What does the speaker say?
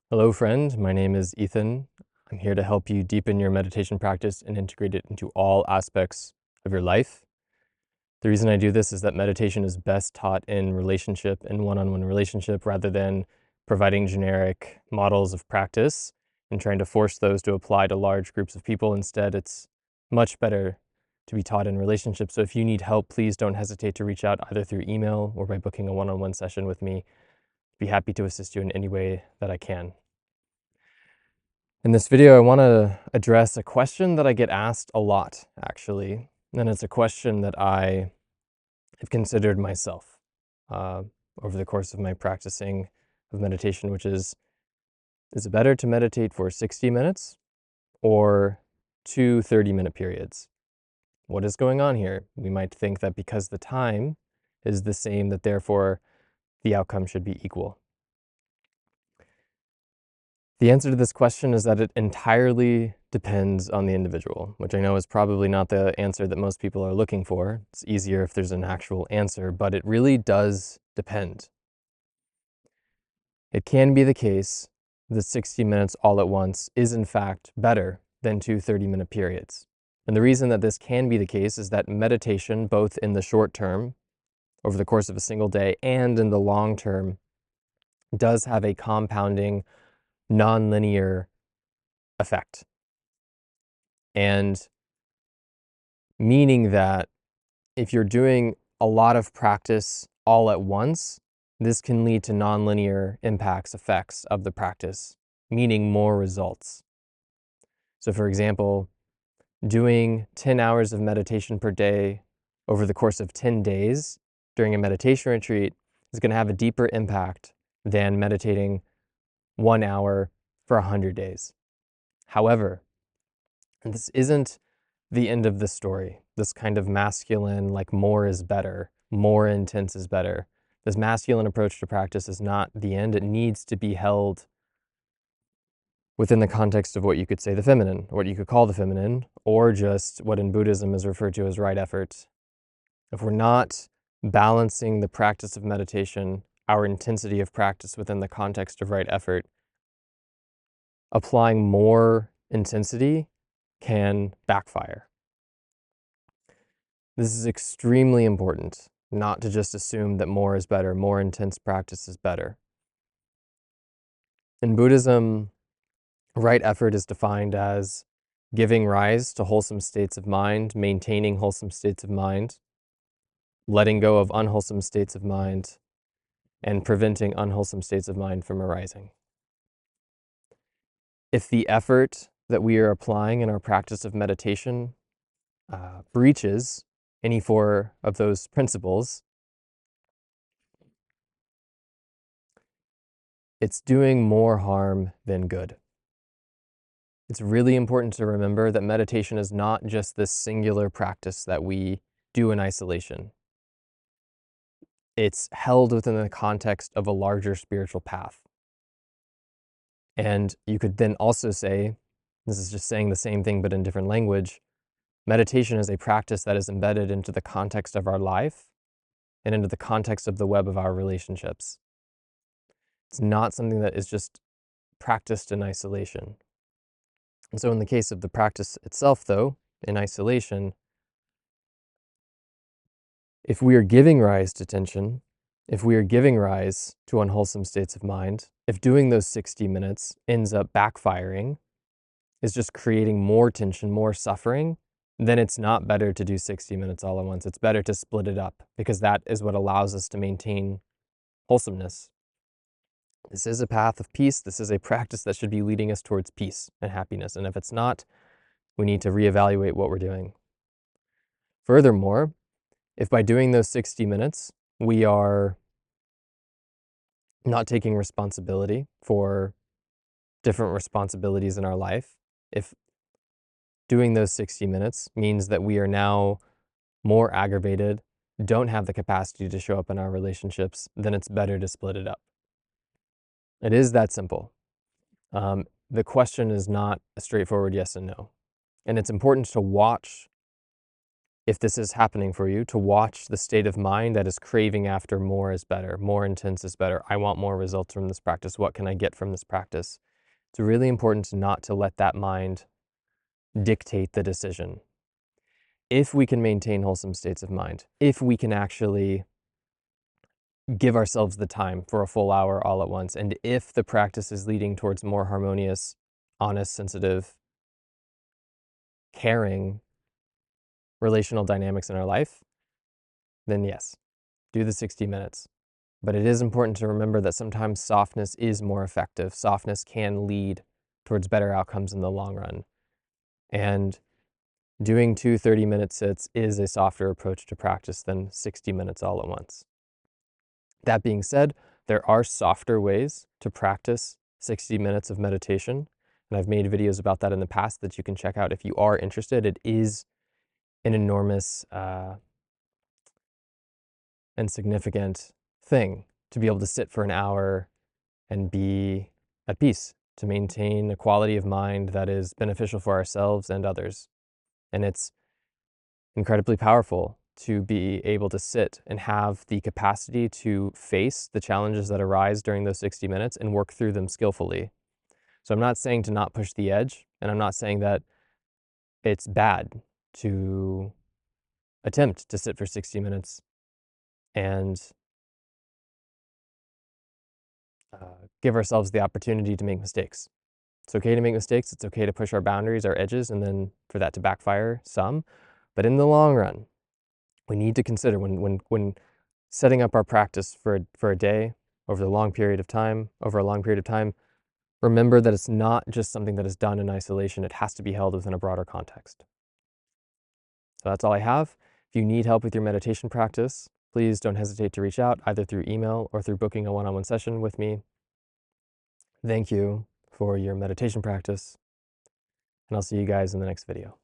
Hello, friend. My name is Ethan. I'm here to help you deepen your meditation practice and integrate it into all aspects of your life. The reason I do this is that meditation is best taught in relationship and one-on-one relationship rather than providing generic models of practice and trying to force those to apply to large groups of people. Instead, it's much better to be taught in relationship. So if you need help, please don't hesitate to reach out either through email or by booking a one-on-one session with me. I'd be happy to assist you in any way that I can. In this video, I want to address a question that I get asked a lot, actually, and it's a question that I have considered myself uh, over the course of my practicing of meditation, which is it better to meditate for 60 minutes or two 30-minute periods? What is going on here? We might think that because the time is the same, that therefore the outcome should be equal. The answer to this question is that it entirely depends on the individual, which I know is probably not the answer that most people are looking for. It's easier if there's an actual answer, but it really does depend. It can be the case that 60 minutes all at once is in fact better than two 30-minute periods. And the reason that this can be the case is that meditation, both in the short term, over the course of a single day, and in the long term, does have a compounding, nonlinear effect. And meaning that if you're doing a lot of practice all at once, this can lead to nonlinear effects of the practice, meaning more results. So for example, doing 10 hours of meditation per day over the course of 10 days during a meditation retreat is going to have a deeper impact than meditating 1 hour for 100 days. However, and this isn't the end of the story. This kind of masculine, like more is better, more intense is better. This masculine approach to practice is not the end. It needs to be held within the context of what you could say the feminine, what you could call the feminine, or just what in Buddhism is referred to as right effort. If we're not balancing the practice of meditation, our intensity of practice within the context of right effort, applying more intensity can backfire. This is extremely important, not to just assume that more is better, more intense practice is better. In Buddhism, right effort is defined as giving rise to wholesome states of mind, maintaining wholesome states of mind, letting go of unwholesome states of mind, and preventing unwholesome states of mind from arising. If the effort that we are applying in our practice of meditation breaches any four of those principles, it's doing more harm than good. It's really important to remember that meditation is not just this singular practice that we do in isolation. It's held within the context of a larger spiritual path. And you could then also say, this is just saying the same thing but in different language, meditation is a practice that is embedded into the context of our life and into the context of the web of our relationships. It's not something that is just practiced in isolation. And so in the case of the practice itself, though, in isolation, if we are giving rise to tension, if we are giving rise to unwholesome states of mind, if doing those 60 minutes ends up backfiring, is just creating more tension, more suffering, then it's not better to do 60 minutes all at once. It's better to split it up because that is what allows us to maintain wholesomeness. This is a path of peace. This is a practice that should be leading us towards peace and happiness. And if it's not, we need to reevaluate what we're doing. Furthermore, if by doing those 60 minutes, we are not taking responsibility for different responsibilities in our life, if doing those 60 minutes means that we are now more aggravated, don't have the capacity to show up in our relationships, then it's better to split it up. It is that simple. The question is not a straightforward yes and no. And it's important to watch if this is happening for you, to watch the state of mind that is craving after more is better, more intense is better. I want more results from this practice. What can I get from this practice? It's really important not to let that mind dictate the decision. If we can maintain wholesome states of mind, if we can actually give ourselves the time for a full hour all at once, and if the practice is leading towards more harmonious, honest, sensitive, caring relational dynamics in our life, then yes, do the 60 minutes. But it is important to remember that sometimes softness is more effective. Softness can lead towards better outcomes in the long run. And doing 2 30-minute sits is a softer approach to practice than 60 minutes all at once. That being said, there are softer ways to practice 60 minutes of meditation. And I've made videos about that in the past that you can check out if you are interested. It is an enormous and significant thing to be able to sit for an hour and be at peace, to maintain a quality of mind that is beneficial for ourselves and others. And it's incredibly powerful to be able to sit and have the capacity to face the challenges that arise during those 60 minutes and work through them skillfully. So I'm not saying to not push the edge, and I'm not saying that it's bad to attempt to sit for 60 minutes and give ourselves the opportunity to make mistakes. It's okay to make mistakes. It's okay to push our boundaries, our edges, and then for that to backfire some. But in the long run, we need to consider when setting up our practice for a day, over a long period of time, remember that it's not just something that is done in isolation. It has to be held within a broader context. So that's all I have. If you need help with your meditation practice, please don't hesitate to reach out either through email or through booking a one-on-one session with me. Thank you for your meditation practice, and I'll see you guys in the next video.